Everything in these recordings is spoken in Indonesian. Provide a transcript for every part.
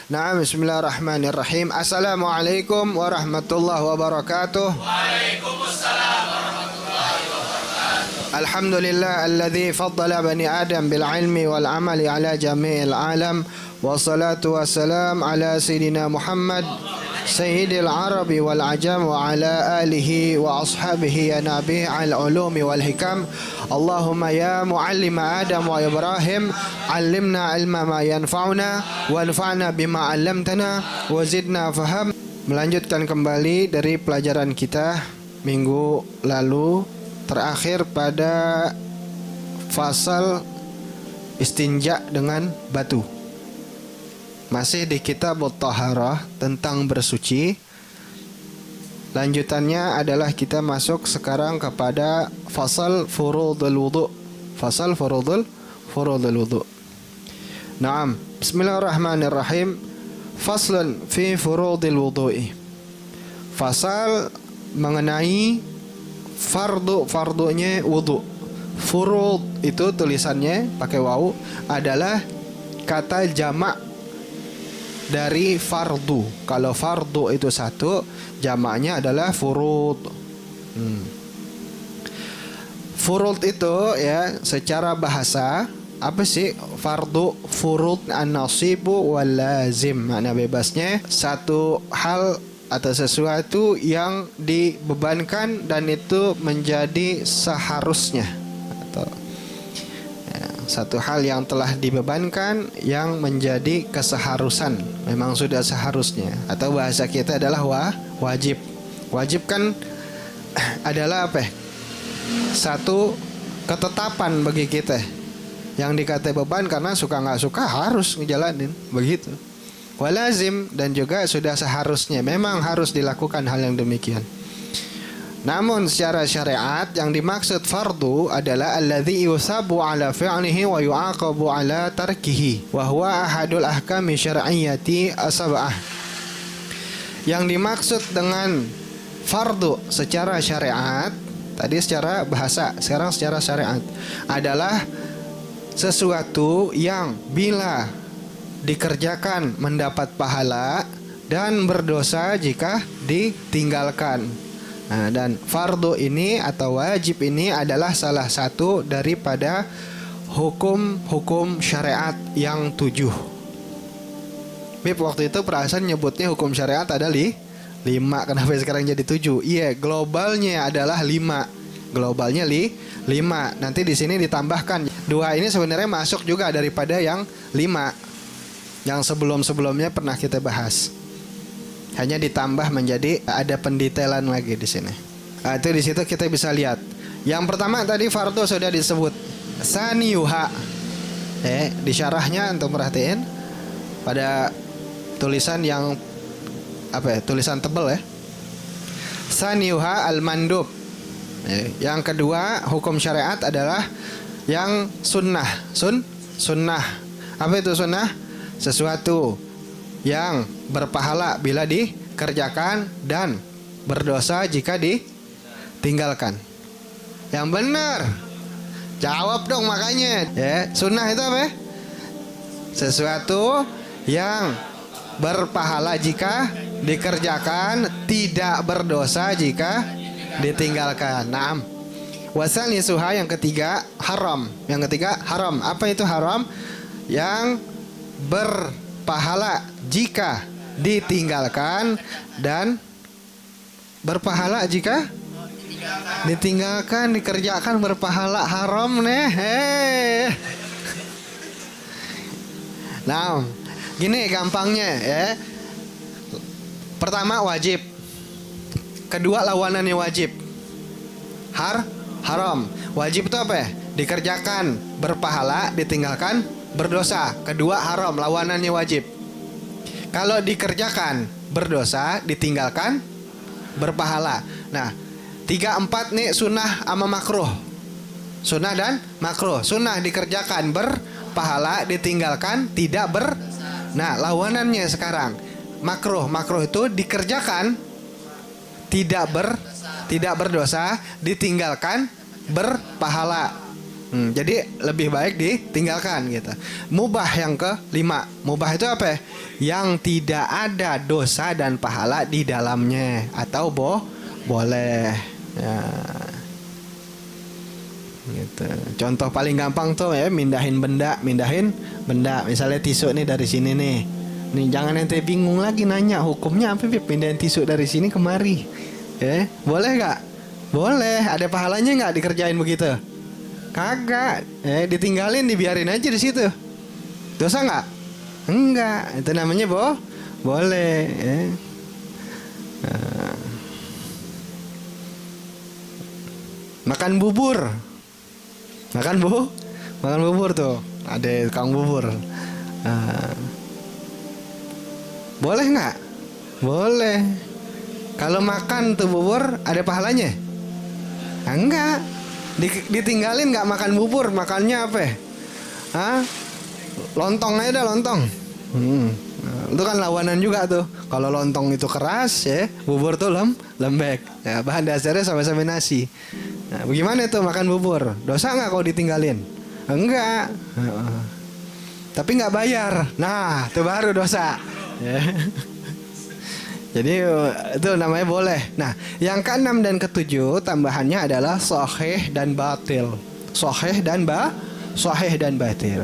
Naam, bismillahirrahmanirrahim. Assalamualaikum warahmatullahi wabarakatuh. Waalaikumsalam warahmatullahi wabarakatuh. Alhamdulillah alladzi faddala bani Adam bil ilmi wal amali ala jami'il alam. Wassalatu wassalam ala sayyidina Muhammad sayyidil arabi wal ajam wa ala alihi wa ashabihi ya nabi al ulumi wal hikam. Allahumma ya muallima Adam wa Ibrahim, allimna ilma ma yanfa'una wanfa'na bima 'allamtana wa zidna faham. Melanjutkan kembali dari pelajaran kita minggu lalu, terakhir pada fasal istinja dengan batu. Masih di kitab At-Taharah tentang bersuci. Lanjutannya adalah kita masuk sekarang kepada fasal furudul wudu. Fasal furudul wudu. Naam, bismillahirrahmanirrahim. Faslun fi furudil wudu'i. Fasal mengenai fardunya wudu. Furud itu tulisannya pakai waw adalah kata jamak dari fardu. Kalau fardu itu satu, jamaknya adalah furud. Furud itu ya secara bahasa apa sih? Fardu, furud, an-nasibu wal lazim. Makna bebasnya satu hal atau sesuatu yang dibebankan dan itu menjadi seharusnya, atau satu hal yang telah dibebankan yang menjadi keseharusan, memang sudah seharusnya, atau bahasa kita adalah wajib. Wajib kan adalah apa? Satu ketetapan bagi kita yang dikata beban karena suka nggak suka harus ngejalanin begitu. Walazim, dan juga sudah seharusnya, memang harus dilakukan hal yang demikian. Namun secara syariat yang dimaksud fardu adalah alladzi yusabu ala fi'lihi wa yu'aqabu ala tarkihi wa huwa ahadul ahkami syar'iyyati as-sab'ah. Yang dimaksud dengan fardu secara syariat, tadi secara bahasa, sekarang secara syariat, adalah sesuatu yang bila dikerjakan mendapat pahala dan berdosa jika ditinggalkan. Nah, dan fardu ini atau wajib ini adalah salah satu daripada hukum-hukum syariat yang 7. Bib waktu itu perasaan nyebutnya hukum syariat ada 5. Kenapa sekarang jadi 7? Iya, globalnya adalah 5. Globalnya 5. Nanti di sini ditambahkan 2 ini sebenarnya masuk juga daripada yang 5. Yang sebelum-sebelumnya pernah kita bahas. Hanya ditambah menjadi ada pendetailan lagi di sini. Itu di situ kita bisa lihat. Yang pertama tadi fardu sudah disebut. Saniyuha. Di syarahnya untuk perhatiin pada tulisan yang apa ya? Tulisan tebal ya. Saniyuha al-mandub. Yang kedua hukum syariat adalah yang sunnah. Sunnah. Apa itu sunnah? Sesuatu yang berpahala bila dikerjakan dan berdosa jika ditinggalkan. Yang benar. Jawab dong makanya. Sunnah itu apa? Sesuatu yang berpahala jika dikerjakan, tidak berdosa jika ditinggalkan. Naam. Wasal nisuha yang ketiga haram. Yang ketiga haram. Apa itu haram? Yang berpahala jika ditinggalkan dan berpahala jika ditinggalkan, dikerjakan berpahala. Haram nih. Nah, gini gampangnya ya. Pertama wajib. Kedua lawanannya wajib. Haram. Wajib itu apa ya? Dikerjakan berpahala, ditinggalkan berdosa. Kedua haram, lawanannya wajib. Kalau dikerjakan berdosa, ditinggalkan berpahala. Nah, 3, 4 nih sunnah sama makruh. Sunnah dan makruh. Sunnah dikerjakan berpahala, ditinggalkan tidak Nah, lawanannya sekarang makruh. Makruh itu dikerjakan tidak berdosa, ditinggalkan berpahala. Jadi lebih baik ditinggalkan gitu. Mubah yang kelima. Mubah itu apa? Yang tidak ada dosa dan pahala di dalamnya atau boleh. Ya. Gitu. Contoh paling gampang tuh ya mindahin benda. Misalnya tisu nih dari sini nih. Nih jangan ente bingung lagi nanya hukumnya apa pindahin tisu dari sini kemari. Boleh nggak? Boleh. Ada pahalanya nggak dikerjain begitu? Kagak, ditinggalin, dibiarin aja di situ. Dosa nggak? Enggak, itu namanya boleh. Nah. Makan bubur tuh, ada tukang bubur. Boleh nggak? Boleh. Kalau makan tuh bubur, ada pahalanya? Enggak. Ditinggalin nggak makan bubur, makannya apa? Lontong aja dah, lontong. Itu kan lawanan juga tuh. Kalau lontong itu keras ya, bubur tuh lembek. Ya, bahan dasarnya sama-sama nasi. Nah, bagaimana tuh makan bubur? Dosa nggak kalau ditinggalin? Enggak. Tapi nggak bayar. Nah, itu baru dosa. Jadi itu namanya boleh. Nah, yang ke-6 dan ke-7 tambahannya adalah sahih dan batil. Sahih dan batil.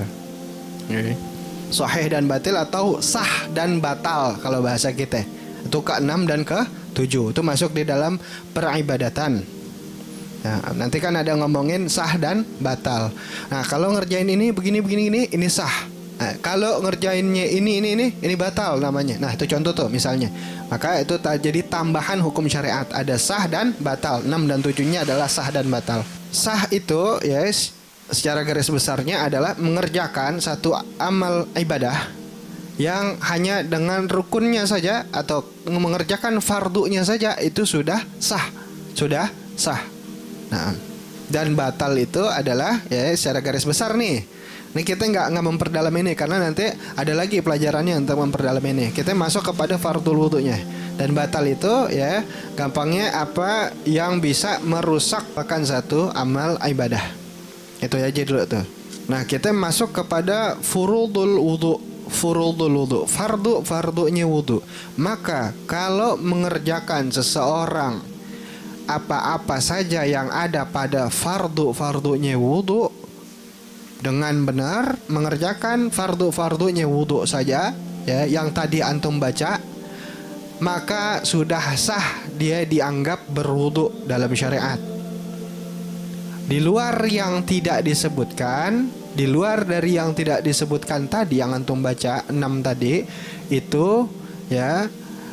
Sahih dan batil atau sah dan batal kalau bahasa kita. Itu ke-6 dan ke-7. Itu masuk di dalam peribadatan. Nah, nanti kan ada ngomongin sah dan batal. Nah, kalau ngerjain ini begini ini sah. Nah, kalau ngerjainnya ini batal namanya. Nah, itu contoh tuh misalnya. Maka itu jadi tambahan hukum syariat. Ada sah dan batal. 6 dan 7-nya adalah sah dan batal. Sah itu secara garis besarnya adalah mengerjakan satu amal ibadah yang hanya dengan rukunnya saja atau mengerjakan fardunya saja itu sudah sah. Nah, dan batal itu adalah secara garis besar nih. Ini kita nggak memperdalam ini karena nanti ada lagi pelajarannya untuk memperdalam ini. Kita masuk kepada fardul wudunya. Dan batal itu gampangnya apa yang bisa merusak bahkan satu amal ibadah. Itu aja dulu tuh. Nah, kita masuk kepada furudul wudu. Fardunya wudu. Maka kalau mengerjakan seseorang apa-apa saja yang ada pada fardunya wudu dengan benar mengerjakan fardunya wudu saja yang tadi antum baca, maka sudah sah dia dianggap berwudu dalam syariat. Di luar yang tidak disebutkan, di luar dari yang tidak disebutkan tadi yang antum baca 6 tadi itu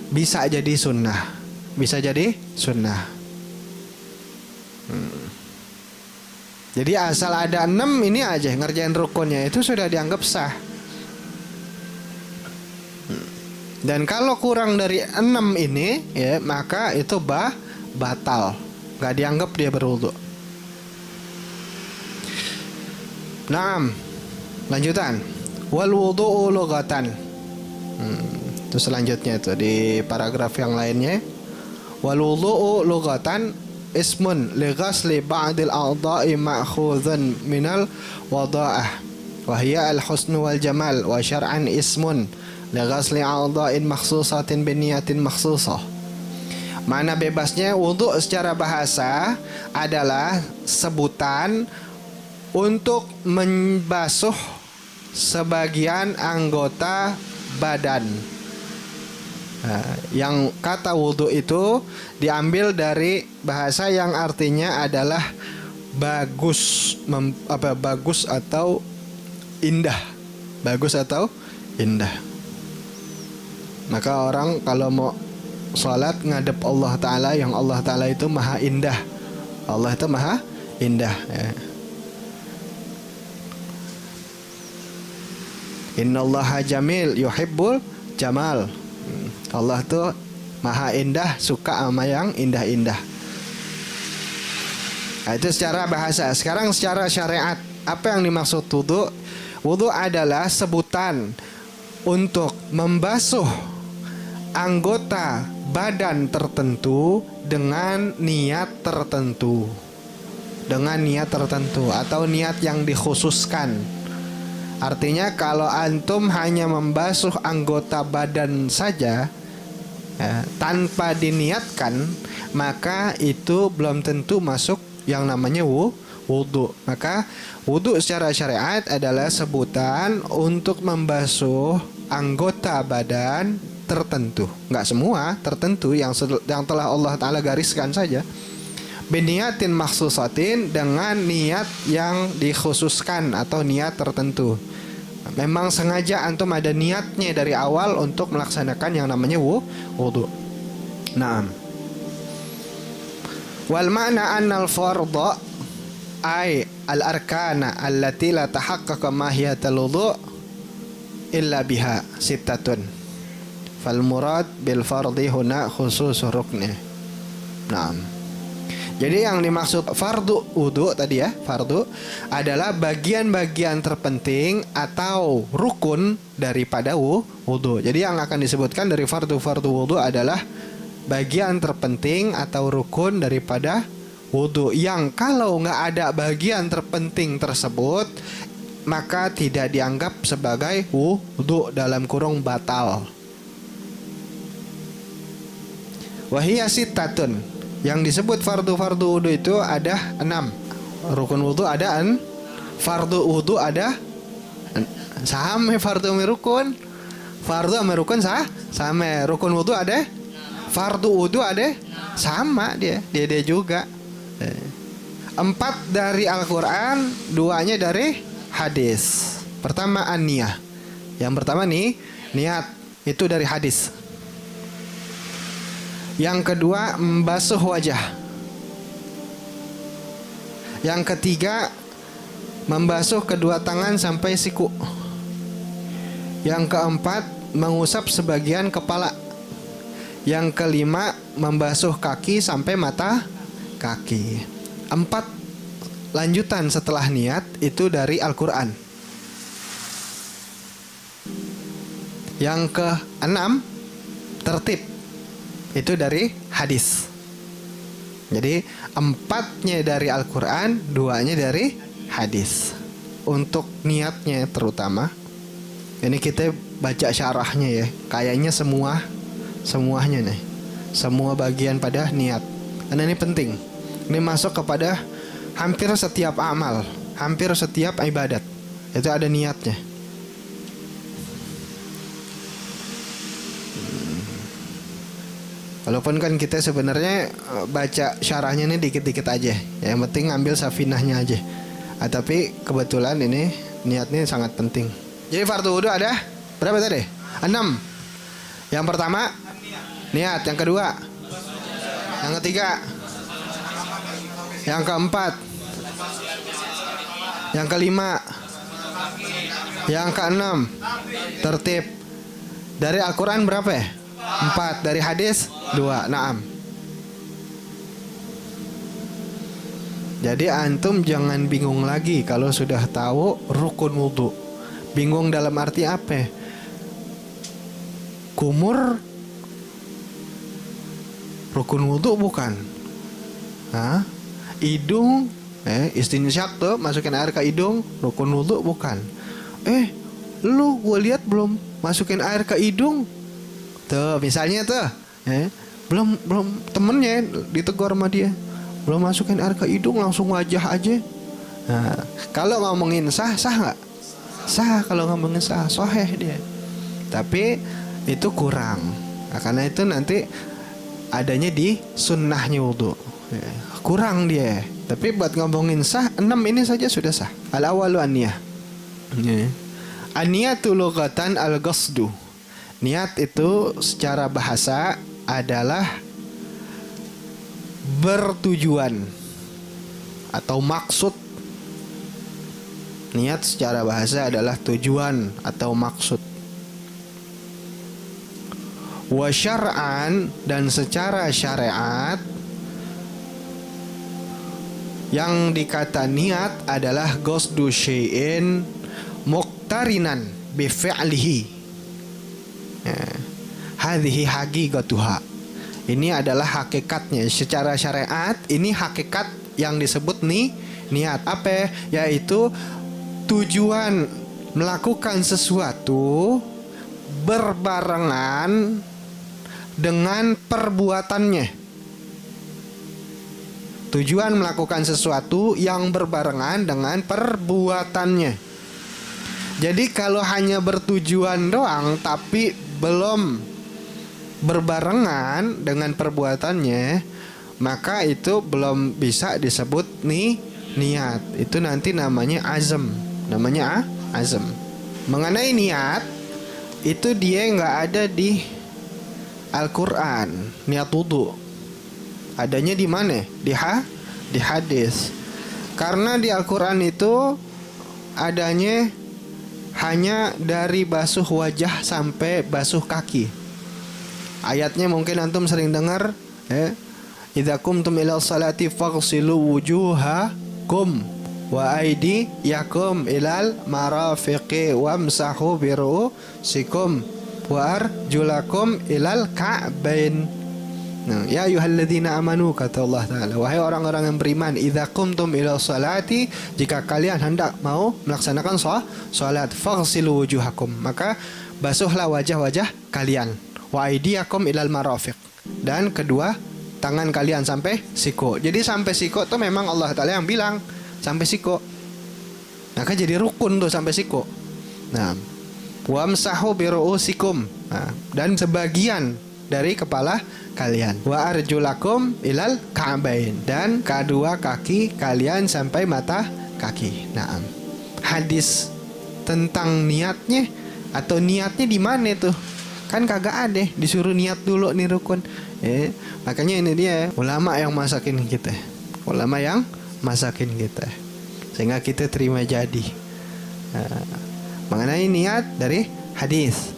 bisa jadi sunnah. Jadi asal ada 6 ini aja ngerjain rukunnya itu sudah dianggap sah. Dan kalau kurang dari 6 ini maka itu batal. Gak dianggap dia berwudu. Naam. Lanjutan. Wal wudu'u lughatan. Itu selanjutnya itu di paragraf yang lainnya. Wal wudu'u lughatan ismun li ghasli ba'dil a'dha'i ma'khudhan minal wada'ah wa hiya al-husn wal jamal wa syar'an ismun li ghasli a'dha'in makhsusatin bi niyatin makhsusah. Mana bebasnya wudu secara bahasa adalah sebutan untuk membasuh sebagian anggota badan. Nah, yang kata wudu itu diambil dari bahasa yang artinya adalah bagus, bagus atau indah. Bagus atau indah. Maka orang kalau mau salat ngadep Allah Ta'ala, yang Allah Ta'ala itu maha indah. Allah itu maha indah. Innallaha jamil yuhibbul jamal. Allah tuh maha indah, suka sama yang indah-indah. Nah, itu secara bahasa. Sekarang secara syariat, apa yang dimaksud wudu? Wudu adalah sebutan untuk membasuh anggota badan tertentu dengan niat tertentu. dengan niat tertentu atau niat yang dikhususkan. Artinya kalau antum hanya membasuh anggota badan saja ya, tanpa diniatkan, maka itu belum tentu masuk yang namanya wudu. Maka wudu secara syariat adalah sebutan untuk membasuh anggota badan tertentu, nggak semua, tertentu yang telah Allah Ta'ala gariskan saja. Biniatin makhsusatin, dengan niat yang dikhususkan atau niat tertentu. Memang sengaja antum ada niatnya dari awal untuk melaksanakan yang namanya wudu. Naam. Wal ma'na annal fardha ay al-arkana allati la tahaqqaqa mahiyatul wudu illa biha sittatun. Fal murad bil fardhi huna khusus rukni. Naam. Jadi yang dimaksud fardu wudu tadi ya, fardu adalah bagian-bagian terpenting atau rukun daripada wudu. Jadi yang akan disebutkan dari fardu wudu adalah bagian terpenting atau rukun daripada wudu, yang kalau nggak ada bagian terpenting tersebut maka tidak dianggap sebagai wudu, dalam kurung batal. Wahiyya sittatun. Yang disebut fardu wudu itu ada 6. Rukun wudu ada fardu wudu ada sama, fardu sama rukun. Fardu sama rukun sama. Rukun wudu ada, fardu wudu ada, sama dia juga. 4 dari Al-Qur'an, 2-nya dari hadis. Pertama an-niyah. Yang pertama nih, niat, itu dari hadis. Yang kedua membasuh wajah. Yang ketiga membasuh kedua tangan sampai siku. Yang keempat mengusap sebagian kepala. Yang kelima membasuh kaki sampai mata kaki. 4 lanjutan setelah niat itu dari Al-Quran. Yang keenam tertib, itu dari hadis. Jadi 4-nya dari Al-Quran, 2-nya dari hadis. Untuk niatnya terutama, ini kita baca syarahnya ya. Kayaknya semuanya nih, semua bagian pada niat. Karena ini penting. Ini masuk kepada hampir setiap amal, hampir setiap ibadat. Itu ada niatnya. Walaupun kan kita sebenarnya baca syarahnya ini dikit-dikit aja, yang penting ngambil safinahnya aja. Tapi kebetulan ini niatnya sangat penting. Jadi fardu wudu ada berapa tadi? 6. Yang pertama niat, yang kedua, yang ketiga, yang keempat, yang kelima, yang keenam tertib. Dari Al-Quran berapa ya? 4. Dari hadis 2. Naam. Jadi antum jangan bingung lagi kalau sudah tahu rukun wudu. Bingung dalam arti apa? Kumur rukun wudu bukan? Hah? Hidung istinsyak tuh, masukin air ke hidung, rukun wudu bukan? Lu gue lihat belum masukin air ke hidung. Tuh, misalnya tuh, belum temennya ditegur sama dia, belum masukin air ke hidung langsung wajah aja. Nah, kalau ngomongin sah nggak? Sah kalau ngomongin sahih dia. Tapi itu kurang. Nah, karena itu nanti adanya di sunnahnya wudu. Kurang dia. Tapi buat ngomongin sah, 6 ini saja sudah sah. Al-awalu an-niyah. An-niyatu lughatan al-qasdu. Niat itu secara bahasa adalah bertujuan atau maksud. Niat secara bahasa adalah tujuan atau maksud. Wa syar'an, dan secara syariat yang dikata niat adalah qasdu syai'in muqtarinan bi fi'lihi. Hadhihi haqiqatuha. Ini adalah hakikatnya secara syariat. Ini hakikat yang disebut niat. Apa? Yaitu tujuan melakukan sesuatu berbarengan dengan perbuatannya. Tujuan melakukan sesuatu yang berbarengan dengan perbuatannya. Jadi kalau hanya bertujuan doang tapi belum berbarengan dengan perbuatannya, maka itu belum bisa disebut niat. Itu nanti namanya azam. Namanya azam. Mengenai niat, itu dia nggak ada di Al-Quran. Niat wudu adanya di mana? Di hadis. Karena di Al-Quran itu adanya hanya dari basuh wajah sampai basuh kaki. Ayatnya mungkin antum sering dengar, idza qumtum ila salati faghsilu wujuhakum wa aydiyakum ilal marafiqi wamsahu birusikum wa arjulakum ilal ka'bain. Nah, ya ayyuhalladzina amanu, kata Allah Ta'ala, wahai orang-orang yang beriman, idza qumtum ila salati, jika kalian hendak mau melaksanakan salat, faghsilu wujuhakum, maka basuhlah wajah-wajah kalian, wa aydiyakum ilal marafiq, dan kedua tangan kalian sampai siku. Jadi sampai siku tuh memang Allah Ta'ala yang bilang sampai siku. Maka jadi rukun tuh sampai siku. Nah, wamsahu biruusikum, dan sebagian dari kepala kalian, wa arjulakum ilal ka'bain, dan kedua kaki kalian sampai mata kaki. Nah, hadis tentang niatnya atau niatnya di mana tuh? Kan kagak ada, disuruh niat dulu nih rukun. Makanya ini dia ulama yang masakin kita. Ulama yang masakin kita sehingga kita terima jadi. Mengenai niat dari hadis.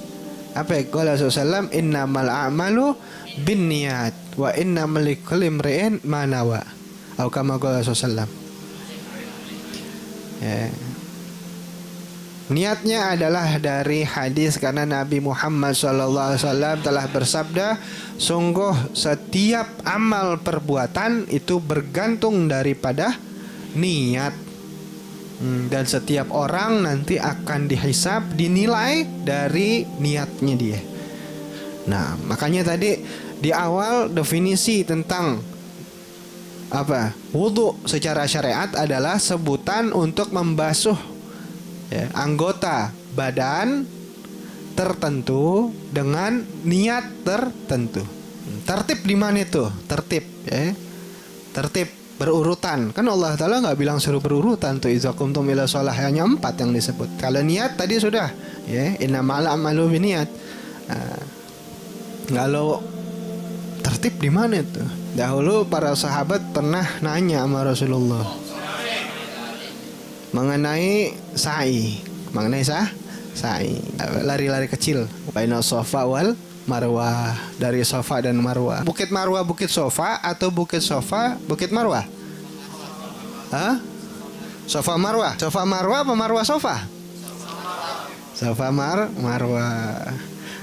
Apa ya? Qala sallallahu innamal a'malu binniyat wa innamal likulli imri'in ma nawa. Atau kama qala sallallahu. Niatnya adalah dari hadis, karena Nabi Muhammad SAW telah bersabda, sungguh setiap amal perbuatan itu bergantung daripada niat, dan setiap orang nanti akan dihisab, dinilai dari niatnya dia. Nah, makanya tadi di awal definisi tentang apa? Wudu secara syariat adalah sebutan untuk membasuh anggota badan tertentu dengan niat tertentu. Tertib di mana itu? Tertib, tertib berurutan. Kan Allah Ta'ala nggak bilang suruh berurutan tuh. Idza qumtum ila shalah, hanya 4 yang disebut. Kalau niat tadi sudah, innamal a'malu binniyat. Kalau tertib di mana itu? Dahulu para sahabat pernah nanya sama Rasulullah mengenai sa'i, lari-lari kecil, baina Safa wal Marwah, dari Safa dan Marwah. Bukit Marwah bukit Safa atau bukit Safa bukit Marwah? Safa Marwah. Safa Marwah apa Marwah Safa? Safa Marwah.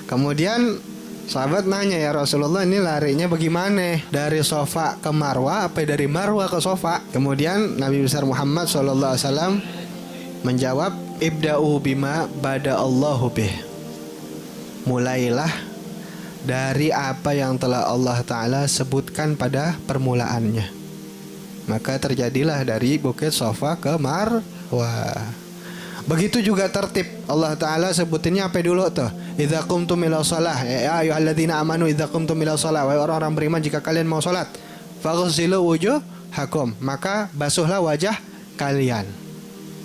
Kemudian sahabat nanya, ya Rasulullah, ini larinya bagaimana? Dari Safa ke Marwah apa dari Marwah ke Safa? Kemudian Nabi besar Muhammad SAW menjawab, ibda'u bima bada Allahu bih. Mulailah dari apa yang telah Allah Ta'ala sebutkan pada permulaannya. Maka terjadilah dari bukit Safa ke Marwah. Begitu juga tertib. Allah Ta'ala sebutinnya apa dulu tuh? Idza qumtum ila shalah, ya ayyuhalladzina amanu idza qumtum ila shalah, wahai orang-orang beriman, jika kalian mau salat, faghsilu wujuhakum, maka basuhlah wajah kalian.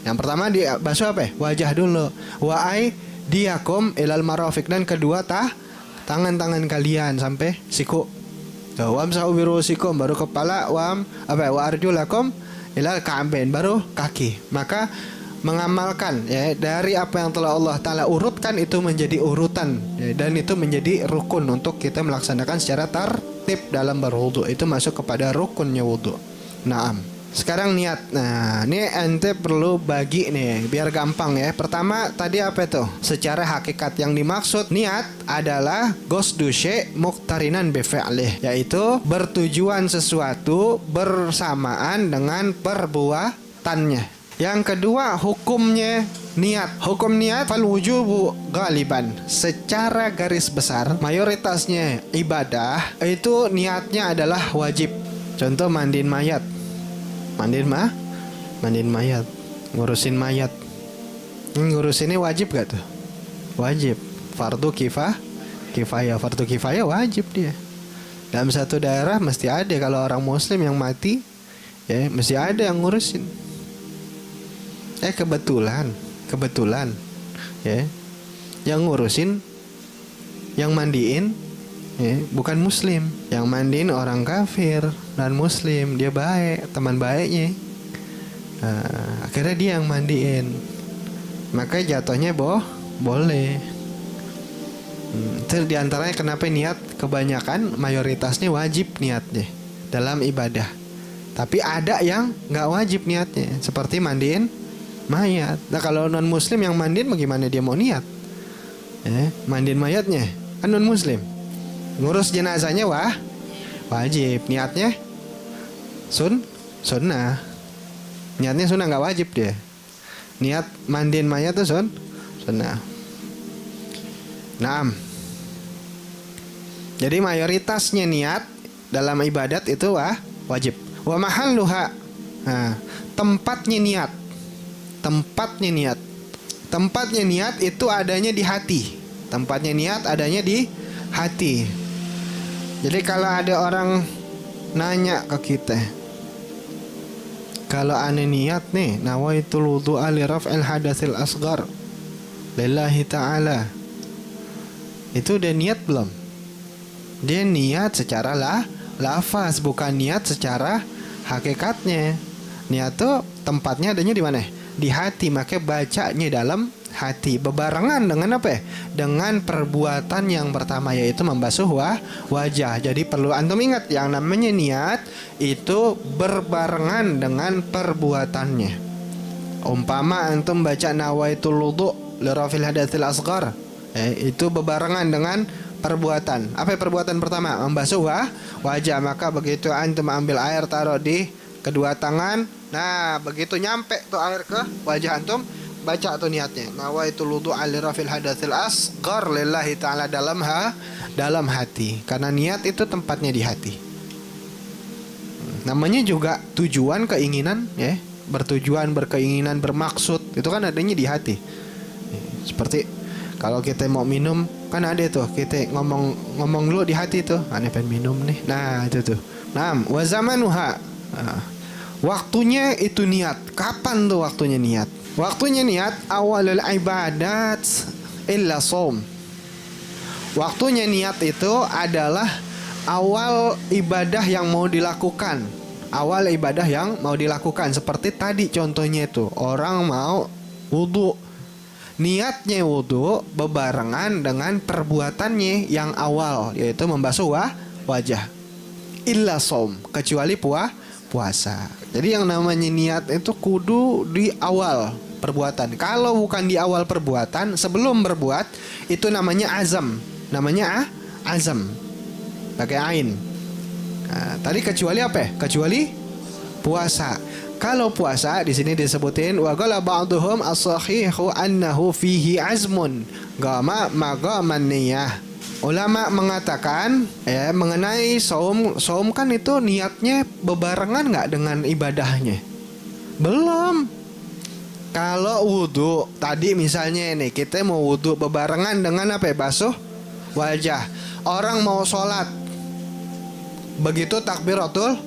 Yang pertama dibasuh apa? Wajah dulu. Wa aydiyakum ilal marafiq, dan kedua tangan-tangan kalian sampai siku. Wamsahu birusikum, baru kepala, wa arjulakum ilal ka'bain, baru kaki. Maka mengamalkan dari apa yang telah Allah Ta'ala urutkan itu menjadi urutan, dan itu menjadi rukun untuk kita melaksanakan secara tertib dalam berwudu. Itu masuk kepada rukunnya wudu. Naam. Sekarang niat. Nah, ini ente perlu bagi nih biar gampang ya. Pertama tadi apa itu? Secara hakikat yang dimaksud niat adalah qasdu syai' muqtarinan bi fi'lih, yaitu bertujuan sesuatu bersamaan dengan perbuatan perbuatannya. Yang kedua, hukumnya niat. Hukum niat fal wujubu ghaliban. Secara garis besar, mayoritasnya ibadah itu niatnya adalah wajib. Contoh mandiin mayat. Mandiin mayat. Ngurusin mayat. Ngurusinnya wajib gak tuh? Wajib. Fardu kifayah. Fardu kifayah wajib dia. Dalam satu daerah mesti ada, kalau orang muslim yang mati, ya mesti ada yang ngurusin. Kebetulan ya, yang ngurusin, yang mandiin ya, bukan muslim. Yang mandiin orang kafir dan muslim. Dia baik, teman baiknya. Akhirnya dia yang mandiin, maka jatuhnya boleh. Itu diantaranya kenapa niat kebanyakan mayoritasnya wajib niatnya dalam ibadah. Tapi ada yang nggak wajib niatnya, seperti mandiin mayat. Nah kalau non muslim yang mandiin bagaimana dia mau niat? Mandiin mayatnya kan non muslim. Ngurus jenazahnya wajib. Niatnya sunnah. Niatnya sunnah, nggak wajib dia. Niat mandiin mayat tuh sunnah. Naam. Jadi mayoritasnya niat dalam ibadat itu wajib. Wa mahalluha. Nah, tempatnya niat. Tempatnya niat itu adanya di hati. Tempatnya niat adanya di hati. Jadi kalau ada orang nanya ke kita, kalau ane niat nih, nawaitul wudu'a li raf'il hadatsil asghar lillahi ta'ala, itu udah niat belum? Dia niat secara lafaz, bukan niat secara hakikatnya. Niat tuh tempatnya adanya di mana? Di hati, maka bacanya dalam hati. Bebarengan dengan apa ya? Dengan perbuatan yang pertama, yaitu membasuh wajah. Jadi perlu antum ingat, yang namanya niat itu berbarengan dengan perbuatannya. Umpama antum baca nawaitul wudu' li raf'il hadatsil asghar, itu bebarengan dengan perbuatan. Apa perbuatan pertama? Membasuh wajah. Maka begitu antum ambil air, taruh di kedua tangan. Nah, begitu nyampe tuh air ke wajah antum, baca tuh niatnya. Nawaitul wudu'a li raf'il hadatsil asghar lillahi ta'ala, dalam hati. Karena niat itu tempatnya di hati. Namanya juga tujuan, keinginan ya. Berkeinginan, bermaksud. Itu kan adanya di hati. Seperti kalau kita mau minum, kan ada tuh kita ngomong dulu di hati tuh, aneh pengen minum nih. Nah, itu tuh. Naam, wa zamanuha. Waktunya itu niat. Kapan tuh waktunya niat? Waktunya niat awalul ibadat illa shaum. Waktunya niat itu adalah awal ibadah yang mau dilakukan. Awal ibadah yang mau dilakukan. Seperti tadi contohnya itu, orang mau wudu. Niatnya wudu bebarengan dengan perbuatannya yang awal, yaitu membasuh wajah. Illa shaum, kecuali puasa. Jadi yang namanya niat itu kudu di awal perbuatan. Kalau bukan di awal perbuatan, sebelum berbuat, itu namanya azam. Namanya azam. Pakai ain. Nah, tadi kecuali apa ya? Kecuali puasa. Kalau puasa di sini disebutin wa qala ba'dhum as-sahihu annahu fihi azmun gama magaman niyah. Ulama mengatakan ya mengenai saum kan itu niatnya bebarengan nggak dengan ibadahnya? Belum. Kalau wudu tadi misalnya ini kita mau wudu bebarengan dengan apa ya? Basuh wajah. Orang mau sholat, begitu takbiratul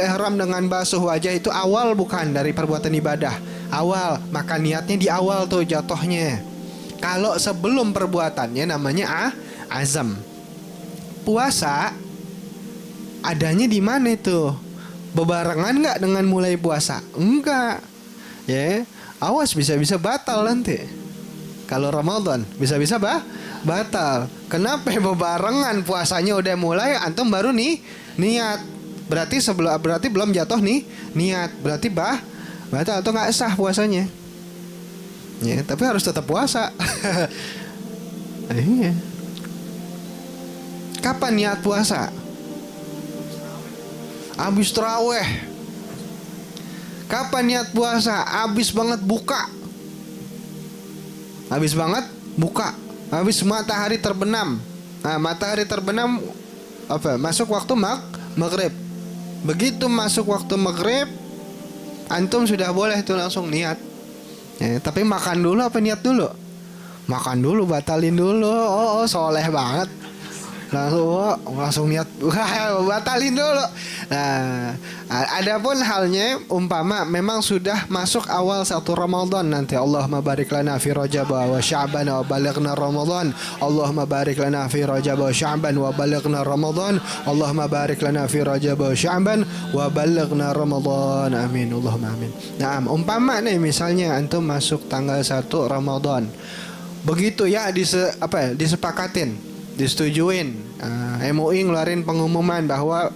ihram dengan basuh wajah, itu awal bukan dari perbuatan ibadah? Awal, maka niatnya di awal tuh jatuhnya. Kalau sebelum perbuatannya namanya azam. Puasa adanya di mana itu? Bebarengan nggak dengan mulai puasa? Enggak. Ya, awas bisa-bisa batal nanti. Kalau Ramadan bisa-bisa batal. Kenapa bebarengan puasanya udah mulai, antum baru niat. Berarti belum jatuh niat. Berarti batal atau nggak sah puasanya. Ya, tapi harus tetap puasa. Iya. Kapan niat puasa? Habis tarawih. Kapan niat puasa? Habis banget buka. Habis banget buka. Habis matahari terbenam. Nah, matahari terbenam apa? Masuk waktu maghrib. Begitu masuk waktu maghrib, antum sudah boleh tuh langsung niat. Ya, tapi makan dulu apa niat dulu? Makan dulu, batalin dulu. Oh, soleh banget. Langsung niat batalin dulu. Nah, adapun halnya umpama memang sudah masuk awal 1 Ramadan nanti, Allahumma barik lana fi Rajab wa Sya'ban wa balighna Ramadan. Allahumma barik lana fi Rajab wa Sya'ban wa balighna Ramadan. Allahumma barik lana fi Rajab wa Sya'ban wa balighna Ramadan. Amin, Allahumma amin. Nah, umpama nih misalnya antum masuk tanggal 1 Ramadan. Begitu ya disepakatin, disetujuin. MUI ngeluarin pengumuman bahwa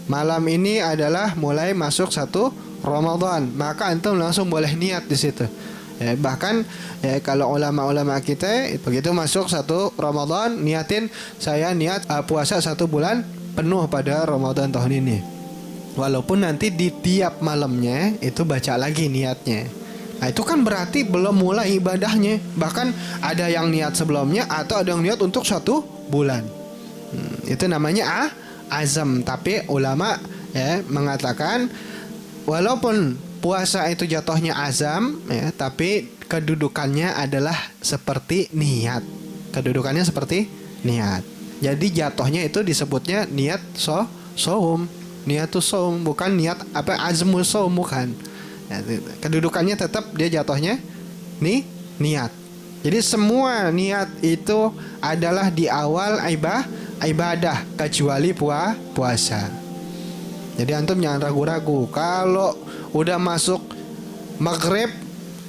malam ini adalah mulai masuk 1 Ramadan, maka antum langsung boleh niat di situ. Ya, bahkan ya, kalau ulama-ulama kita begitu masuk 1 Ramadan niatin, saya niat puasa 1 bulan penuh pada Ramadan tahun ini. Walaupun nanti di tiap malamnya itu baca lagi niatnya. Nah, itu kan berarti belum mulai ibadahnya. Bahkan ada yang niat sebelumnya atau ada yang niat untuk 1 bulan. Itu namanya azam. Tapi ulama ya mengatakan walaupun puasa itu jatuhnya azam ya, tapi kedudukannya adalah seperti niat. Kedudukannya seperti niat. Jadi jatuhnya itu disebutnya niat saum. Niatus saum, bukan niat azmul saum, bukan. Ya, kedudukannya tetap dia jatuhnya niat. Jadi semua niat itu adalah di awal ibadah kecuali puasa. Jadi antum jangan ragu-ragu. Kalau udah masuk maghrib,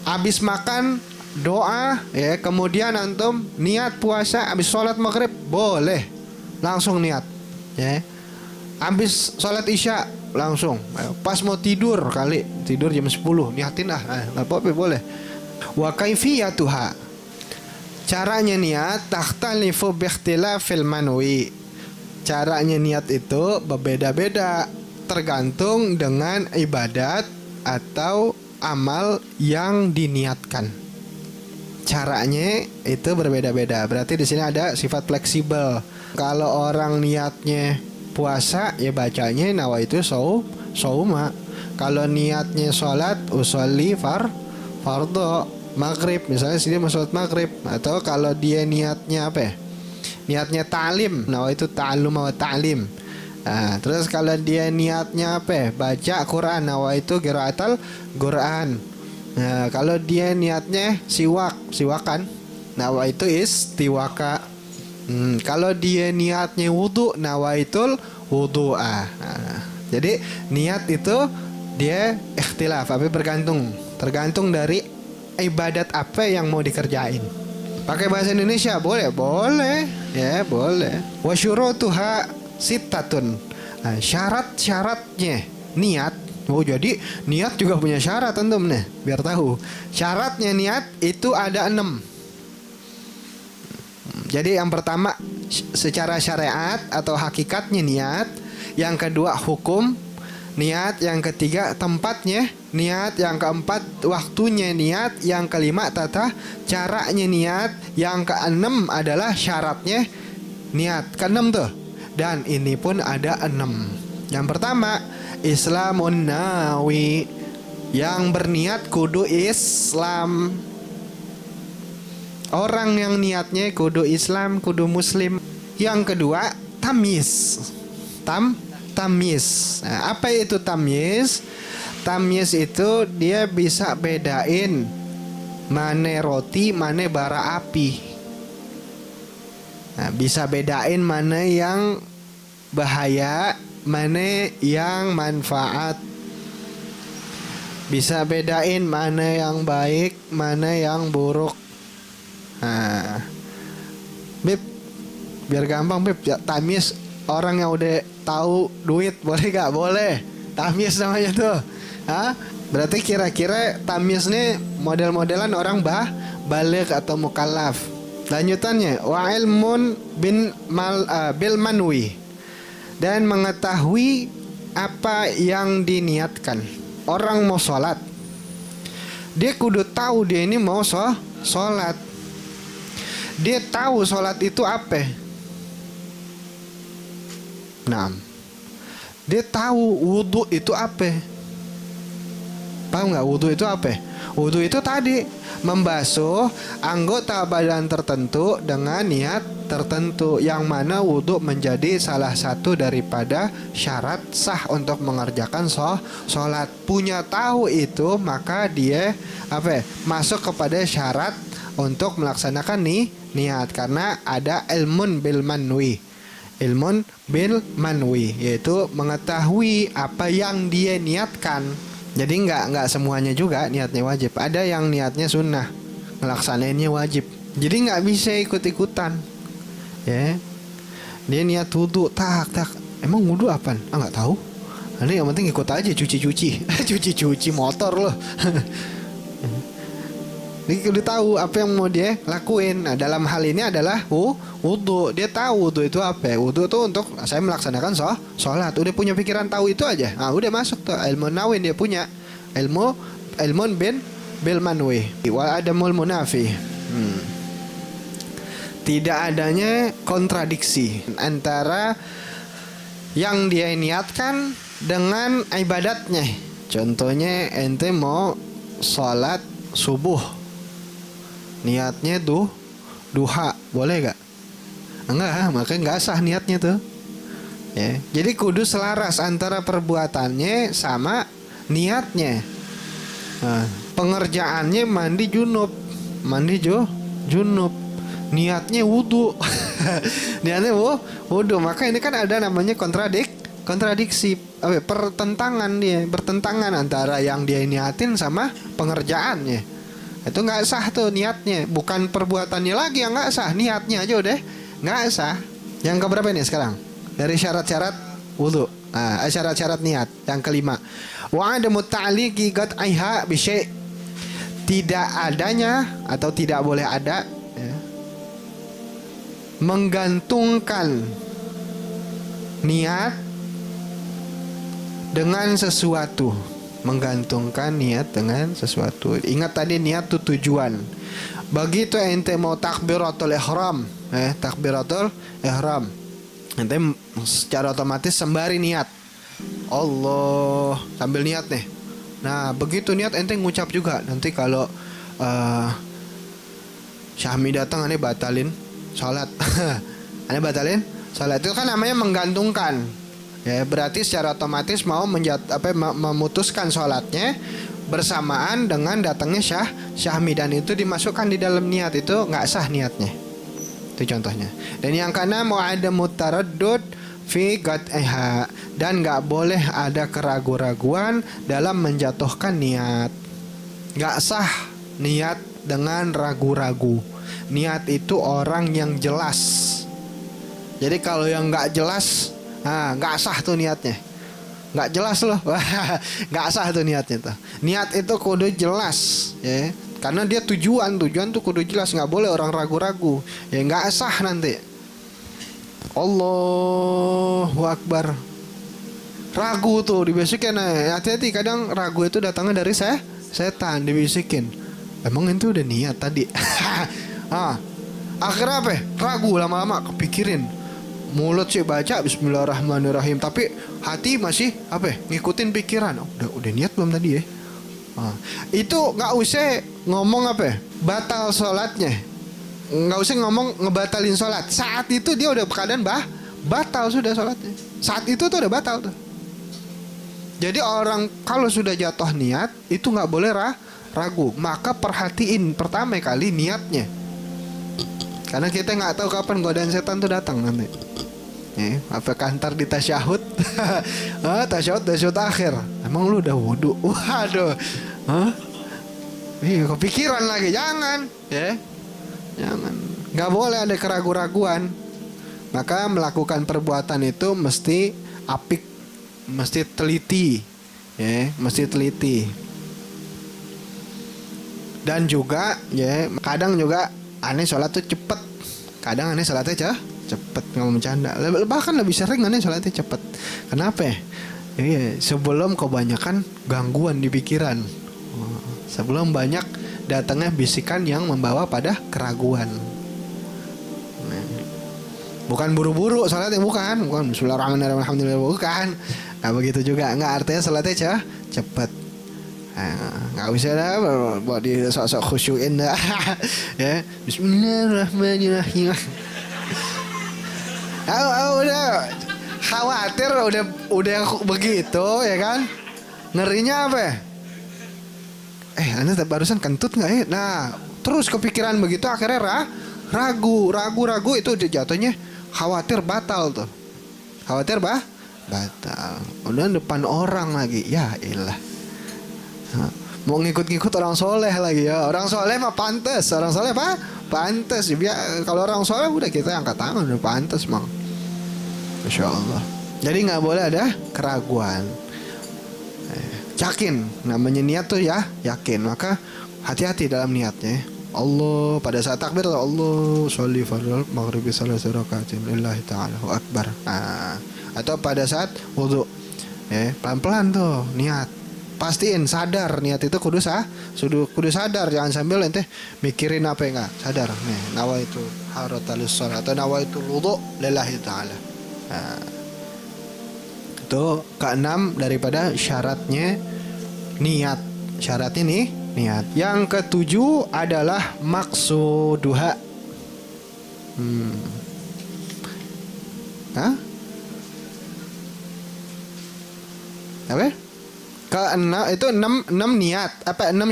habis makan doa ya, kemudian antum niat puasa, habis sholat maghrib boleh langsung niat ya. Habis sholat isya langsung, pas mau tidur tidur jam 10 niatin nggak apa-apa, boleh. Wa kaifiyatuha, caranya niat takhtalifu biikhtilafil manwi. Caranya niat itu berbeda-beda tergantung dengan ibadat atau amal yang diniatkan. Caranya itu berbeda-beda. Berarti di sini ada sifat fleksibel. Kalau orang niatnya puasa ya bacanya nawaitu sauma. Kalau niatnya sholat usolli fardhu maghrib, misalnya sini mau sholat maghrib. Atau kalau dia niatnya apa ya? Niatnya ta'lim, nawaitu ta'allum wa ta'lim. Nah, terus kalau dia niatnya apa ya? Baca Quran, nawaitu qiraatal Quran. Nah, kalau dia niatnya siwakan, nawaitu istiwaka. Kalau dia niatnya wudu, nawaitul wudu'a. Jadi niat itu dia ikhtilaf, tapi tergantung dari ibadat apa yang mau dikerjain. Pakai bahasa Indonesia boleh ya, boleh. Wa syurutuha sittatun. Syarat-syaratnya niat. Oh, jadi niat juga punya syarat antum nih, biar tahu. Syaratnya niat itu ada 6. Jadi yang pertama secara syariat atau hakikatnya niat, yang kedua hukum niat, yang ketiga tempatnya niat, yang keempat waktunya niat, yang kelima tata caranya niat, yang keenam adalah syaratnya niat. Keenam tuh. Dan ini pun ada 6. Yang pertama Islamun nawi, yang berniat kudu Islam. Orang yang niatnya kudu Islam, kudu Muslim. Yang kedua tamyiz. Tamyiz. Nah, apa itu tamyiz? Tamyiz itu dia bisa bedain mana roti, mana bara api. Nah, bisa bedain mana yang bahaya, mana yang manfaat. Bisa bedain mana yang baik, mana yang buruk. Nah, Bib, biar gampang Bib, ya, tamyiz orang yang udah tahu duit boleh gak? Boleh. Tamyiz namanya tuh. Berarti kira-kira tamyiz nih model-modelan orang baligh atau mukallaf. Lanjutannya wa ilmun bil manwi, dan mengetahui apa yang diniatkan. orang mau sholat, dia kudu tahu dia ini mau sholat. Dia tahu sholat itu apa. Nah, dia tahu wudhu itu apa. Paham nggak wudhu itu apa? Wudhu itu tadi membasuh anggota badan tertentu dengan niat tertentu, yang mana wudhu menjadi salah satu daripada syarat sah untuk mengerjakan sholat. Punya tahu itu, maka dia apa? Masuk kepada syarat untuk melaksanakan niat, karena ada ilmun bil manwi. Ilmun bil manwi yaitu mengetahui apa yang dia niatkan. Jadi nggak semuanya juga niatnya wajib. Ada yang niatnya sunnah, ngelaksanainnya wajib. Jadi nggak bisa ikut-ikutan. Ya, dia niat wudhu, tak. Emang wudhu apaan? Nggak tahu. Ini yang penting ikut aja, cuci-cuci, cuci motor loh. Dia udah tahu apa yang mau dia lakuin. Nah, dalam hal ini adalah wudhu. Dia tahu wudhu itu apa. Wudhu itu untuk saya melaksanakan sholat. Udah punya pikiran tahu itu aja. Nah, udah masuk tuh ilmu nawin, dia punya ilmun bil manwi wa adamul munafi. Tidak adanya kontradiksi antara yang dia niatkan dengan ibadatnya. Contohnya ente mau sholat subuh, niatnya tuh duha, boleh gak? Enggak, makanya nggak sah niatnya tuh. Ya, jadi kudu selaras antara perbuatannya sama niatnya. Nah, pengerjaannya mandi junub, junub, niatnya wudhu, niatnya wudhu. Maka ini kan ada namanya kontradiksi, bertentangan antara yang dia niatin sama pengerjaannya. Itu nggak sah tuh niatnya, bukan perbuatannya lagi yang nggak sah, niatnya aja udah nggak sah. Yang keberapa ini sekarang dari syarat-syarat wudhu? Syarat-syarat niat yang kelima, wa adamu ta'liqi qat'iha bi syai'. Tidak adanya atau tidak boleh ada menggantungkan niat dengan sesuatu. Menggantungkan niat dengan sesuatu. Ingat tadi niat itu tujuan. Begitu ente mau takbiratul ihram, takbiratul ihram, ente secara otomatis sembari niat Allah sambil niat nih. Nah, begitu niat ente ngucap juga. Nanti kalau Syahmi datang ane batalin sholat. Ane batalin sholat, itu kan namanya menggantungkan. Ya, berarti secara otomatis mau memutuskan sholatnya bersamaan dengan datangnya Syahmi, dan itu dimasukkan di dalam niat, itu nggak sah niatnya. Itu contohnya. Dan yang keenam, mau ada mutaraddud fi qat'iha, dan nggak boleh ada keraguan-raguan dalam menjatuhkan niat. Nggak sah niat dengan ragu-ragu. Niat itu orang yang jelas. Jadi kalau yang nggak jelas, nggak sah tuh niatnya. Nggak jelas loh. Nggak sah tuh niatnya tuh. Niat itu kudu jelas, ya. Karena dia tujuan tuh kudu jelas. Nggak boleh orang ragu-ragu. Ya nggak sah nanti. Allahu Akbar. Ragu tuh dibisikin. Hati-hati, kadang ragu itu datangnya dari setan, dibisikin. Emang itu udah niat tadi. Akhirnya apa? Ragu, lama-lama kepikirin. Mulut sih baca Bismillahirrahmanirrahim, tapi hati masih ngikutin pikiran. Udah niat belum tadi ya? Itu nggak usah ngomong batal sholatnya, nggak usah ngomong ngebatalin sholat. Saat itu dia udah keadaan batal sudah sholatnya. Saat itu tuh udah batal tuh. Jadi orang kalau sudah jatuh niat itu nggak boleh ragu. Maka perhatiin pertama kali niatnya, karena kita nggak tahu kapan godaan setan tuh datang nanti. Apakah ntar di tasyahud? Tasyahud akhir. Emang lu udah wudu? Waduh. Kepikiran lagi. Jangan. Jangan. Nggak boleh ada keraguan-raguan. Maka melakukan perbuatan itu mesti apik, mesti teliti. Mesti teliti. Dan juga kadang juga aneh sholat tuh cepet. Kadang aneh sholatnya cepet, nggak mau bercanda. Bahkan lebih sering aneh sholatnya cepet. Kenapa? Iya, sebelum kebanyakan gangguan di pikiran. Sebelum banyak datangnya bisikan yang membawa pada keraguan. Bukan buru-buru salatnya, bukan bismillahirrahmanirrahim alhamdulillah, bukan. Nah begitu juga, nggak artinya salatnya cepat. Nggak usah dah buat di sok-sok khusyuin dah. Ya, bismillahirrahmanirrahim. Udah khawatir, udah begitu ya kan, ngerinya apa? Anda barusan kentut nggak ya? Nah terus kepikiran begitu, akhirnya ragu itu jatuhnya khawatir batal tuh, batal. Udah depan orang lagi, ya ilah. Mau ngikut-ngikut orang soleh lagi ya. Orang soleh mah pantas. Orang soleh apa? Pantas. Ya, kalau orang soleh udah kita angkat tangan, udah pantas mang. Masya Allah. Jadi nggak boleh ada keraguan. Yakin. Namanya niat tuh ya yakin. Maka hati-hati dalam niatnya. Allah pada saat takbir Allah sholli fardhu maghribi salatu rakaatin lillahi ta'ala akbar. Atau pada saat wudu. Pelan-pelan tuh niat. Pastiin sadar niat itu kudu sadar, jangan sambil ente mikirin apa enggak, sadar nih nawa itu haratalus shalah atau nawa itu wudu lillahi ta'ala. Itu keenam daripada syaratnya niat. Syarat ini niat. Yang ketujuh adalah maksuduha. Apa? Keenam itu enam niat. Apa enam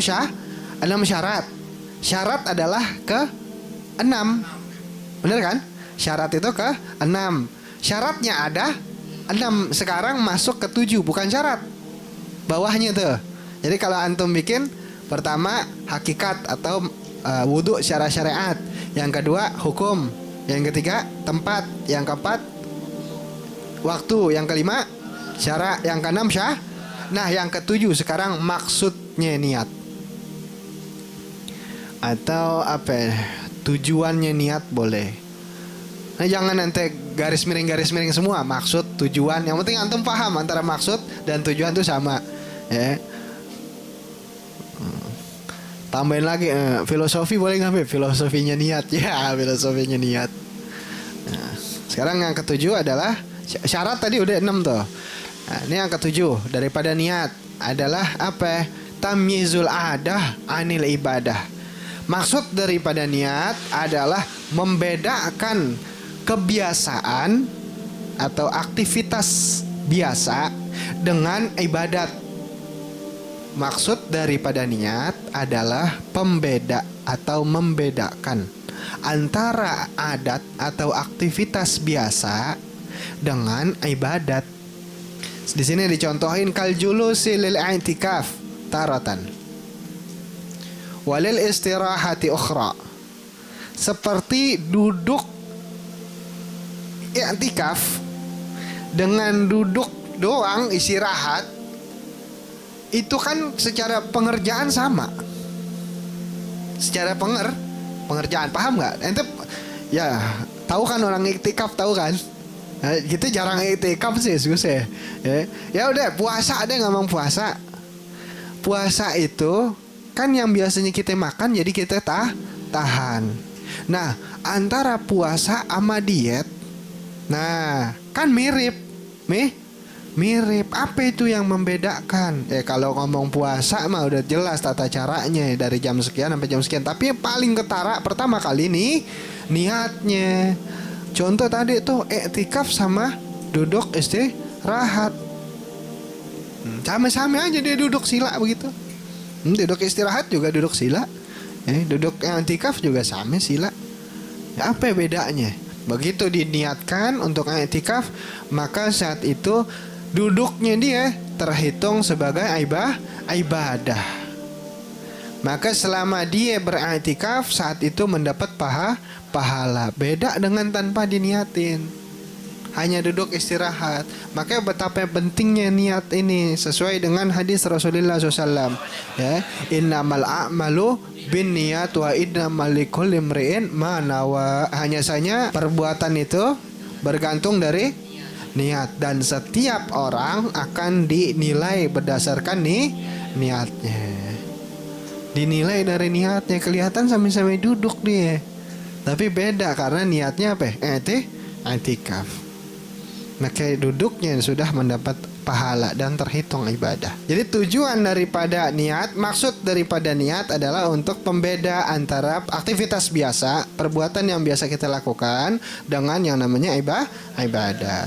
syarat. Syarat adalah ke 6. Benar kan? Syarat itu ke 6. Syaratnya ada 6. Sekarang masuk ke 7, bukan syarat. Bawahnya tuh. Jadi kalau antum bikin pertama hakikat atau wudu secara syariat. Yang kedua hukum. Yang ketiga tempat. Yang keempat waktu. Yang kelima syarat. Yang keenam syah. Nah yang ketujuh sekarang maksudnya niat. Atau apa? Tujuannya niat boleh. Nah, jangan nanti garis miring semua. Maksud, tujuan. Yang penting antum paham antara maksud dan tujuan itu sama. Ya. Tambahin lagi filosofi boleh nggak? Filosofinya niat. Ya, filosofinya niat. Nah, sekarang yang ketujuh adalah syarat tadi udah 6 tuh. Nah, ini yang ketujuh daripada niat adalah apa? Tamyizul adah anil ibadah. Maksud daripada niat adalah membedakan kebiasaan atau aktivitas biasa dengan ibadat. Maksud daripada niat adalah pembeda atau membedakan antara adat atau aktivitas biasa dengan ibadat. Di sini dicontohin kal julusi lil i'tikaf taratan walil istirahati ukhra. Seperti duduk i'tikaf dengan duduk doang istirahat, itu kan secara pengerjaan sama. Secara pengerjaan, paham nggak? Ente ya tahu kan orang i'tikaf, tahu kan? Nah, kita jarang i'tikaf sih susah. Ya udah puasa, ada ngomong puasa. Puasa itu kan yang biasanya kita makan jadi kita tahan. Nah, antara puasa sama diet, nah kan mirip. Mirip. Apa itu yang membedakan? Kalau ngomong puasa mah udah jelas tata caranya dari jam sekian sampai jam sekian. Tapi yang paling ketara pertama kali ini niatnya. Contoh tadi tuh i'tikaf sama duduk istirahat. Sama-sama aja dia duduk sila begitu. Duduk istirahat juga duduk sila. Duduk i'tikaf juga sama sila. Apa bedanya? Begitu diniatkan untuk i'tikaf, maka saat itu duduknya dia terhitung sebagai ibadah. Maka selama dia beriktikaf saat itu mendapat pahala. Beda dengan tanpa diniatin, hanya duduk istirahat. Maka betapa pentingnya niat ini sesuai dengan hadis Rasulullah SAW. Ya, innamal a'malu bin niat wa innamal likulli imri'in ma nawa. Hanya saja perbuatan itu bergantung dari niat, dan setiap orang akan dinilai berdasarkan niatnya. Dinilai dari niatnya. Kelihatan sambil-sambil duduk dia, tapi beda karena niatnya apa? I'tikaf. Maka duduknya sudah mendapat pahala dan terhitung ibadah. Jadi tujuan daripada niat, maksud daripada niat adalah untuk pembeda antara aktivitas biasa, perbuatan yang biasa kita lakukan, dengan yang namanya ibadah.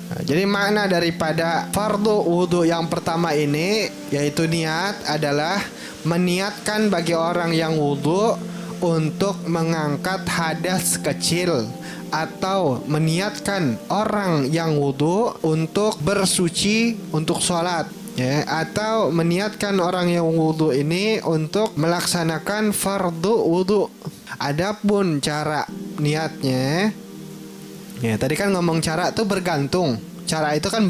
Nah, jadi makna daripada fardu wudu yang pertama ini, yaitu niat, adalah meniatkan bagi orang yang wudu untuk mengangkat hadas kecil, atau meniatkan orang yang wudu untuk bersuci untuk sholat, ya, atau meniatkan orang yang wudu ini untuk melaksanakan fardu wudu. Adapun cara niatnya, ya tadi kan ngomong cara tuh bergantung. Cara itu kan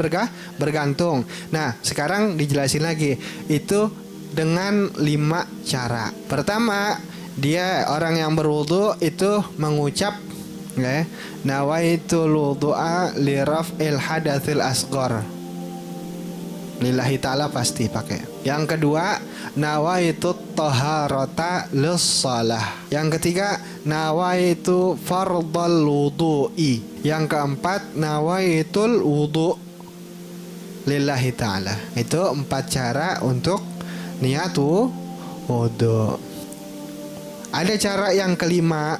bergantung. Nah, sekarang dijelasin lagi. Itu dengan 5 cara. Pertama, dia orang yang berwudu itu mengucap, ya, nawaitul wudu'a li raf'il hadatsil asghar. Lillahi ta'ala pasti pakai. Yang kedua, nawaitu taharata lis-shalah. Yang ketiga, nawaitu fardal wudu'i. Yang keempat, nawaitul wudu' lillahi ta'ala. Itu 4 cara untuk niat wudu. Ada cara yang kelima.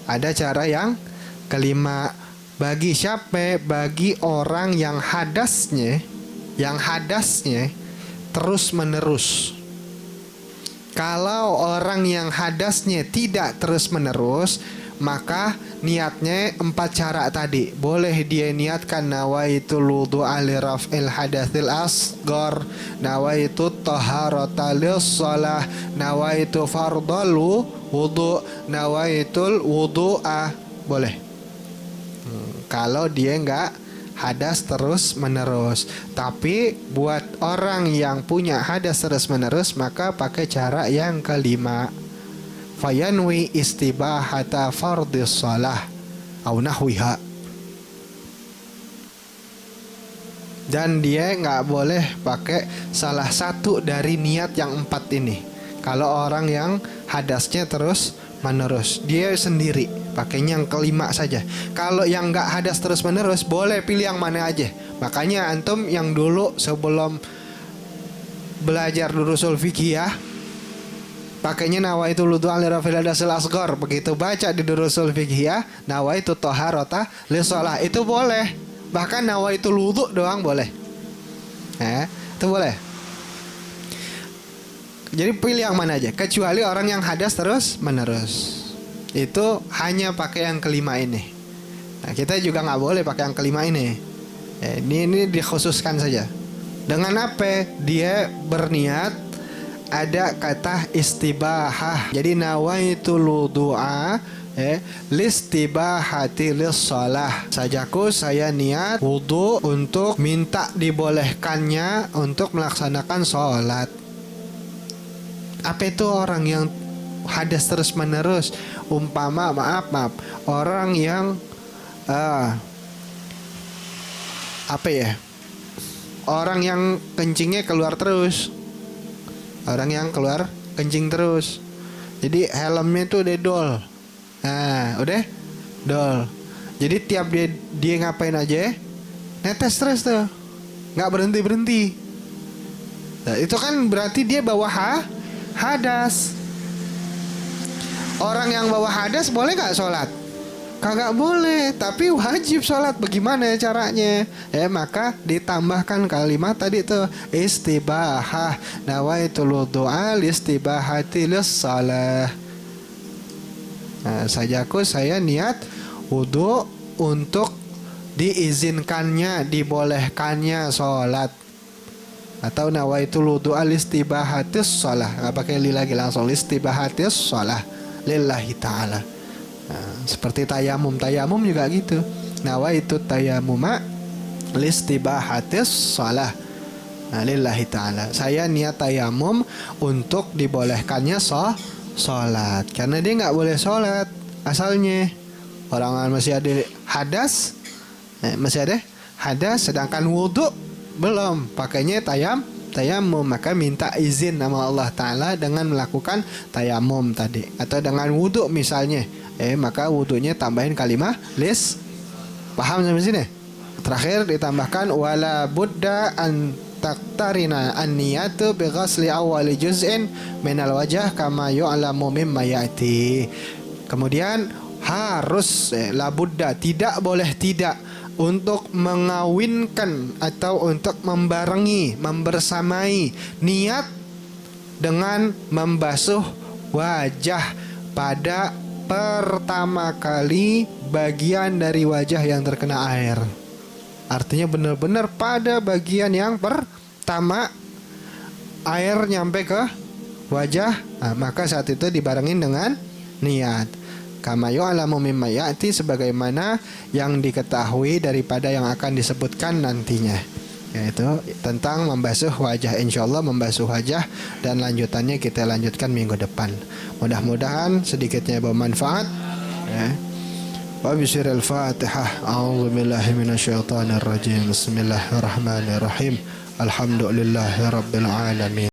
Ada cara yang kelima. Bagi siapa? Bagi orang yang hadasnya terus menerus. Kalau orang yang hadasnya tidak terus menerus, maka niatnya 4 cara tadi. Boleh dia niatkan nawaitul wudu'a li raf'il hadatsil asghar, nawaitu taharata lis-shalah, nawaitu fardal wudu, nawaitul wudu'a. Boleh. Kalau dia enggak hadas terus menerus. Tapi buat orang yang punya hadas terus menerus, maka pakai cara yang kelima. Fayanwi istibahata fardhis shalah au nahwiha. Dan dia nggak boleh pakai salah satu dari niat yang 4 ini. Kalau orang yang hadasnya terus menerus, dia sendiri pakainya yang kelima saja. Kalau yang nggak hadas terus menerus, boleh pilih yang mana aja. Makanya antum yang dulu sebelum belajar durusul fikih, ya, pakainya nawaitul wudu'a li raf'il hadasil asghar. Begitu baca di durusul fikih, ya, nawaitu taharata lis-shalah, itu boleh. Bahkan nawaitul wudu doang boleh. Itu boleh. Jadi pilih yang mana aja, kecuali orang yang hadas terus menerus. Itu hanya pakai yang kelima ini. Nah, kita juga nggak boleh pakai yang kelima ini. Ini dikhususkan saja. Dengan apa? Dia berniat, ada kata istibahah. Jadi nawaitul wudu'a listibahati lis-shalah. Sajaku saya niat wudu untuk minta dibolehkannya untuk melaksanakan sholat. Apa itu orang yang hadas terus menerus? Umpama maaf orang yang orang yang kencingnya keluar terus, orang yang keluar kencing terus. Jadi helmnya tuh udah dol. Nah, udah dol. Jadi tiap dia ngapain aja, netes terus tuh, nggak berhenti. Nah, itu kan berarti dia bawa hadas. Orang yang bawa hadas boleh gak sholat? Kagak boleh, tapi wajib sholat. Bagaimana caranya? Maka ditambahkan kalimat tadi tuh, istibahah, nawaitul wudu'a listibahati lis-shalah. Nah, sajaku saya niat wudu untuk diizinkannya, dibolehkannya sholat. Atau nawaitul wudu'a listibahatis shalah. Gak pakai li lagi, langsung listibahatis shalah lillahi ta'ala. Nah, seperti tayamum juga gitu. Nawaitu tayamuma listibahatis shalah lillahi ta'ala. Saya niat tayamum untuk dibolehkannya sholat. Karena dia nggak boleh sholat asalnya. Orang masih ada hadas, hadas, sedangkan wudhu belum, pakainya tayamum, maka minta izin sama Allah Ta'ala dengan melakukan tayamum tadi, atau dengan wudhu misalnya, maka wudhunya tambahin kalimah paham sampai sini? Terakhir ditambahkan wala budda an taktarina an-niyatu bi ghasli awwali juz'in minal wajah kama yu'lamu mimma ya'ti. Kemudian harus la budda, tidak boleh tidak, untuk mengawinkan atau untuk membersamai niat dengan membasuh wajah pada pertama kali bagian dari wajah yang terkena air. Artinya benar-benar pada bagian yang pertama air nyampe ke wajah, maka saat itu dibarengin dengan niat. Kama yu'lamu mimma ya'ti, sebagaimana yang diketahui daripada yang akan disebutkan nantinya, yaitu tentang membasuh wajah. Insyaallah membasuh wajah dan lanjutannya kita lanjutkan minggu depan. Mudah-mudahan sedikitnya bermanfaat. Wa bisiril Fatihah. A'udzu billahi minasyaitonir rajim. Bismillahirrahmanirrahim. Alhamdulillahirabbil alamin.